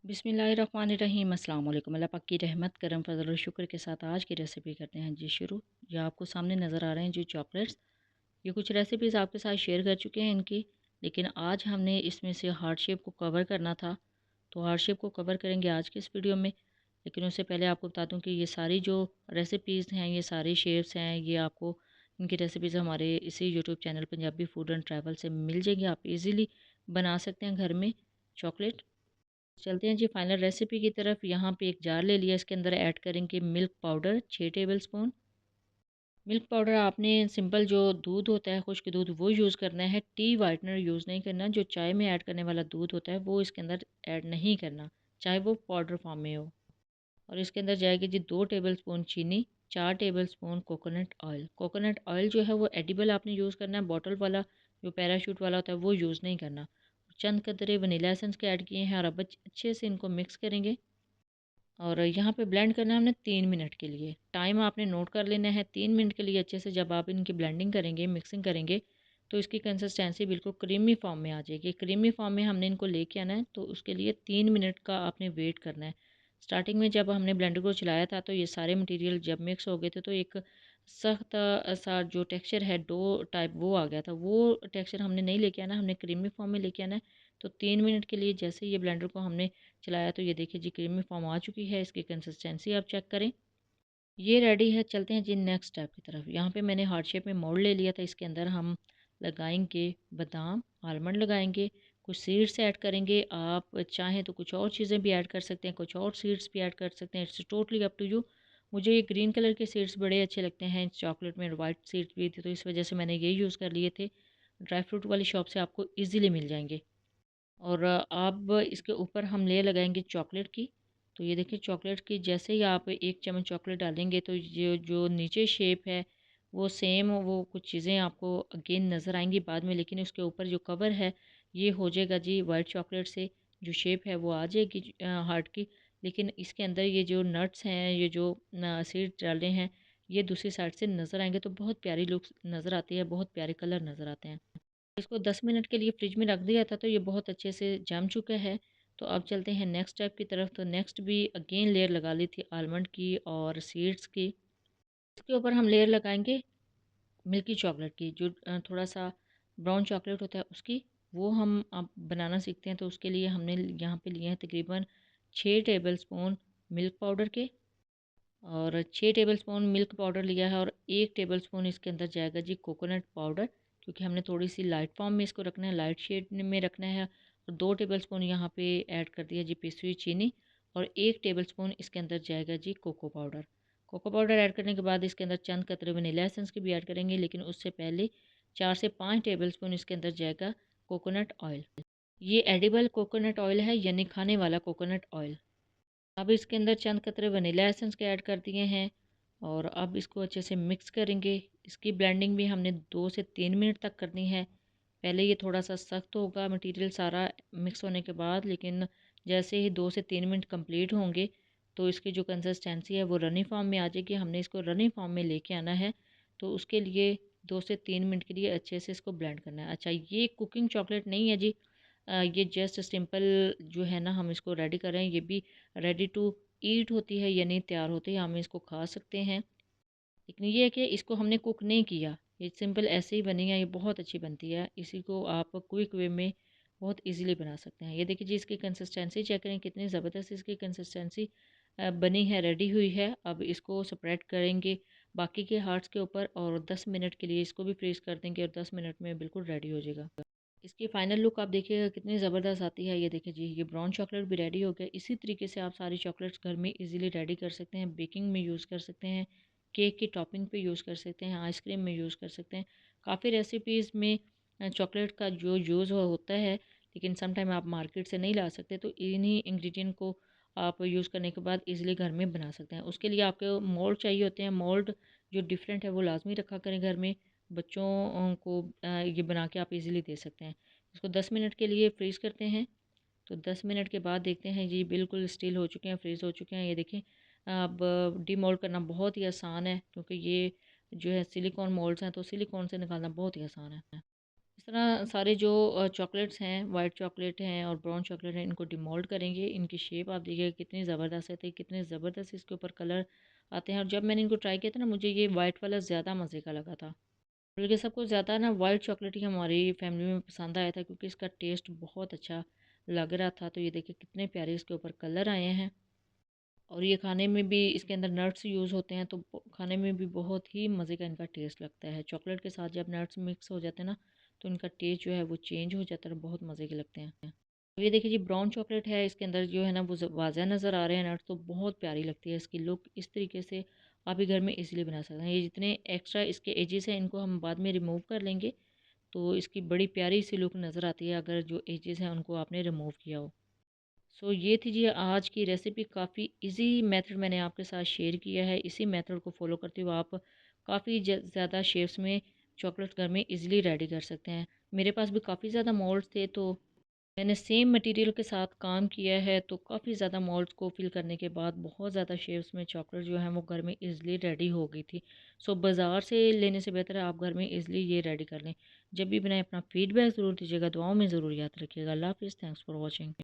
बिस्मिल्लाहिर्रहमानिर्रहीम अस्सलाम वालेकुम। अल्लाह पाक की रहमत करम फजल और शुक्र के साथ आज की रेसिपी करते हैं जी शुरू। ये आपको सामने नज़र आ रहे हैं जो चॉकलेट्स, ये कुछ रेसिपीज़ आपके साथ शेयर कर चुके हैं इनकी, लेकिन आज हमने इसमें से हार्ट शेप को कवर करना था, तो हार्ट शेप को कवर करेंगे आज की इस वीडियो में। लेकिन उससे पहले आपको बता दूँ कि ये सारी जो रेसिपीज़ हैं, ये सारी शेप्स हैं, ये आपको इनकी रेसिपीज़ हमारे इसी YouTube channel Punjabi food and travel से मिल जाएंगी। आप इजीली बना सकते हैं घर में चॉकलेट। चलते हैं जी फाइनल रेसिपी की तरफ। यहाँ पे एक जार ले लिया, इसके अंदर ऐड करेंगे milk powder 6 tablespoon. Milk powder आपने सिंपल जो दूध होता है, खुश्क दूध, वो यूज़ करना है। टी वाइटनर यूज़ नहीं करना। जो चाय में ऐड करने वाला दूध होता है वो इसके अंदर ऐड नहीं करना, चाहे वो पाउडर फॉर्म में हो। और इसके अंदर जाएगी जी 2 टेबलस्पून चीनी, 4 tablespoon coconut oil. Coconut oil जो है वो एडिबल आपने यूज़ करना है, बॉटल वाला जो पैराशूट वाला होता है वो यूज़ नहीं करना। चंद कतरे वनीला एसेंस के ऐड किए हैं और अब अच्छे से इनको मिक्स करेंगे। और यहाँ पे ब्लेंड करना है हमने 3 मिनट के लिए। टाइम आपने नोट कर लेना है 3 मिनट के लिए। अच्छे से जब आप इनकी ब्लेंडिंग करेंगे, मिक्सिंग करेंगे, तो इसकी कंसिस्टेंसी बिल्कुल क्रीमी फॉर्म में आ जाएगी। क्रीमी फॉर्म में हमने इनको लेके आना है, तो उसके लिए 3 मिनट का आपने वेट करना है। स्टार्टिंग में जब हमने ब्लेंडर को चलाया था तो ये सारे मटेरियल जब मिक्स हो गए थे तो एक सख्त सा जो टेक्सचर है, डो टाइप, वो आ गया था। वो टेक्सचर हमने नहीं लेके आना, हमने क्रीमी फॉर्म में लेके आना है। तो 3 मिनट के लिए जैसे ये ब्लेंडर को हमने चलाया तो ये देखिए जी क्रीमी फॉर्म आ चुकी है। इसकी कंसिस्टेंसी आप चेक करें, ये रेडी है। चलते हैं जी नेक्स्ट स्टेप की तरफ। यहाँ पे मैंने हार्ट शेप में मोल्ड ले लिया था। इसके अंदर हम लगाएंगे बादाम, आलमंड लगाएंगे, कुछ सीड्स ऐड करेंगे। आप चाहें तो कुछ और चीज़ें भी ऐड कर सकते हैं, कुछ और सीड्स भी ऐड कर सकते हैं। It's totally up to you. मुझे ये ग्रीन कलर के सीड्स बड़े अच्छे लगते हैं चॉकलेट में। वाइट सीड्स भी थी तो इस वजह से मैंने ये यूज़ कर लिए थे। ड्राई फ्रूट वाली शॉप से आपको ईज़िली मिल जाएंगे। और अब इसके ऊपर हम लेयर लगाएंगे चॉकलेट की। तो ये देखिए चॉकलेट की जैसे ही आप 1 चम्मच चॉकलेट डालेंगे तो ये जो नीचे शेप है वो सेम, वो कुछ चीज़ें आपको अगेन नज़र आएंगी बाद में, लेकिन उसके ऊपर जो कवर है ये हो जाएगा जी वाइट चॉकलेट से। जो शेप है वो आ जाएगी हार्ट की। लेकिन इसके अंदर ये जो नट्स हैं, ये जो सीड्स डाले हैं, ये दूसरी साइड से नज़र आएंगे तो बहुत प्यारी लुक नज़र आती है, बहुत प्यारे कलर नज़र आते हैं। इसको 10 मिनट के लिए फ्रिज में रख दिया था तो ये बहुत अच्छे से जम चुका है। तो अब चलते हैं नेक्स्ट स्टेप की तरफ। तो नेक्स्ट भी अगेन लेयर लगा ली थी आलमंड की और सीड्स की। इसके ऊपर हम लेयर लगाएंगे मिल्की चॉकलेट की, जो थोड़ा सा ब्राउन चॉकलेट होता है उसकी। वो हम अब बनाना सीखते हैं, तो उसके लिए हमने यहाँ पे लिए हैं तकरीबन 6 टेबलस्पून मिल्क पाउडर के। और 6 टेबलस्पून मिल्क पाउडर लिया है और 1 टेबलस्पून इसके अंदर जाएगा जी कोकोनट पाउडर, क्योंकि हमने थोड़ी सी लाइट फॉर्म में इसको रखना है, लाइट शेड में रखना है। और 2 टेबलस्पून यहाँ पे ऐड कर दिया जी पिसी हुई चीनी। और 1 टेबलस्पून इसके अंदर जाएगा जी cocoa powder. Cocoa powder add करने के बाद इसके अंदर चंद कतरे वनीला एसेंस के भी ऐड करेंगे, लेकिन उससे पहले 4 से 5 टेबलस्पून इसके अंदर जाएगा कोकोनट ऑयल। ये एडिबल कोकोनट ऑयल है, यानी खाने वाला कोकोनट ऑयल। अब इसके अंदर चंद कतरे वनीला एसेंस के ऐड कर दिए हैं और अब इसको अच्छे से मिक्स करेंगे। इसकी ब्लेंडिंग भी हमने 2 से 3 मिनट तक करनी है। पहले ये थोड़ा सा सख्त होगा मटेरियल सारा मिक्स होने के बाद, लेकिन जैसे ही 2 से 3 मिनट कंप्लीट होंगे तो इसकी जो कंसिस्टेंसी है वो रनी फॉर्म में आ जाएगी। हमने इसको रनी फॉर्म में लेके आना है, तो उसके लिए 2 से 3 मिनट के लिए अच्छे से इसको ब्लेंड करना है। अच्छा, ये कुकिंग चॉकलेट नहीं है जी, ये जस्ट सिंपल जो है ना, हम इसको रेडी कर रहे हैं। ये भी रेडी टू ईट होती है, यानी तैयार होते ही हम इसको खा सकते हैं। लेकिन ये है कि इसको हमने कुक नहीं किया, ये सिंपल ऐसे ही बनी है। ये बहुत अच्छी बनती है, इसी को आप क्विक वे में बहुत इजीली बना सकते हैं। ये देखिए जी इसकी कंसिस्टेंसी चेक करें, कितनी ज़बरदस्त इसकी कंसिस्टेंसी बनी है, रेडी हुई है। अब इसको स्प्रेड करेंगे बाकी के हार्ट्स के ऊपर और 10 मिनट के लिए इसको भी फ्रीज़ कर देंगे और 10 मिनट में बिल्कुल रेडी हो जाएगा। इसकी फ़ाइनल लुक आप देखिएगा कितनी ज़बरदस्त आती है। ये देखिए जी ये ब्राउन चॉकलेट भी रेडी हो गया। इसी तरीके से आप सारी चॉकलेट्स घर में इजीली रेडी कर सकते हैं। बेकिंग में यूज़ कर सकते हैं, केक की टॉपिंग पे यूज़ कर सकते हैं, आइसक्रीम में यूज़ कर सकते हैं। काफ़ी रेसिपीज़ में चॉकलेट का जो यूज़ होता है, लेकिन सम टाइम आप मार्केट से नहीं ला सकते, तो इन्हीं इंग्रेडिएंट को आप यूज़ करने के बाद इजीली घर में बना सकते हैं। उसके लिए आपको मोल्ड चाहिए होते हैं। मोल्ड जो डिफरेंट है वो लाजमी रखा करें घर में। बच्चों को ये बना के आप इजीली दे सकते हैं। इसको 10 मिनट के लिए फ्रीज़ करते हैं। तो 10 मिनट के बाद देखते हैं जी बिल्कुल स्टील हो चुके हैं, फ्रीज़ हो चुके हैं। ये देखें, अब डीमोल्ड करना बहुत ही आसान है, क्योंकि ये जो है सिलिकॉन मोल्ड्स हैं, तो सिलिकॉन से निकालना बहुत ही आसान है। इस इस तरह सारे जो चॉकलेट्स हैं, वाइट चॉकलेट हैं और ब्राउन चॉकलेट हैं, इनको डिमोल्ड करेंगे। इनकी शेप आप देखिए कितनी ज़बरदस्त है, कितने ज़बरदस्त इसके ऊपर कलर आते हैं। और जब मैंने इनको ट्राई किया था ना, मुझे ये वाइट वाला ज़्यादा मज़े का लगा था। बल्कि सबको ज़्यादा ना वाइट चॉकलेट ही हमारी फैमिली में पसंद आया था, क्योंकि इसका टेस्ट बहुत अच्छा लग रहा था। तो ये देखिए कितने प्यारे इसके ऊपर कलर आए हैं। और ये खाने में भी इसके अंदर नट्स यूज़ होते हैं, तो खाने में भी बहुत ही मज़े का इनका टेस्ट लगता है। चॉकलेट के साथ जब नट्स मिक्स हो जाते हैं ना, तो इनका टेस्ट जो है वो चेंज हो जाता है और बहुत मज़े के लगते हैं। तो ये देखिए जी, ब्राउन चॉकलेट है, इसके अंदर जो है ना वो वाज़ह नज़र आ रहे हैं नट्स, तो बहुत प्यारी लगती है इसकी लुक। इस तरीके से आप भी घर में इजीली बना सकते हैं। ये जितने एक्स्ट्रा इसके एजेस हैं, इनको हम बाद में रिमूव कर लेंगे, तो इसकी बड़ी प्यारी सी लुक नज़र आती है अगर जो एजेस हैं उनको आपने रिमूव किया हो। सो ये थी जी आज की रेसिपी। काफ़ी इजी मेथड मैंने आपके साथ शेयर किया है। इसी मेथड को फॉलो करते हुए आप काफ़ी ज़्यादा शेप्स में चॉकलेट घर में इजीली रेडी कर सकते हैं। मेरे पास भी काफ़ी ज़्यादा मोल्ड्स थे, तो मैंने सेम मटेरियल के साथ काम किया है, तो काफ़ी ज़्यादा मोल्ड्स को फिल करने के बाद बहुत ज़्यादा शेप्स में चॉकलेट जो है वो घर में इजीली रेडी हो गई थी। सो बाज़ार से लेने से बेहतर है आप घर में इजीली ये रेडी कर लें। जब भी बनाएं अपना फीडबैक ज़रूर दीजिएगा, दुआओं में ज़रूर याद रखिएगा। अल्लाह हाफ़िज़। Thanks for watching.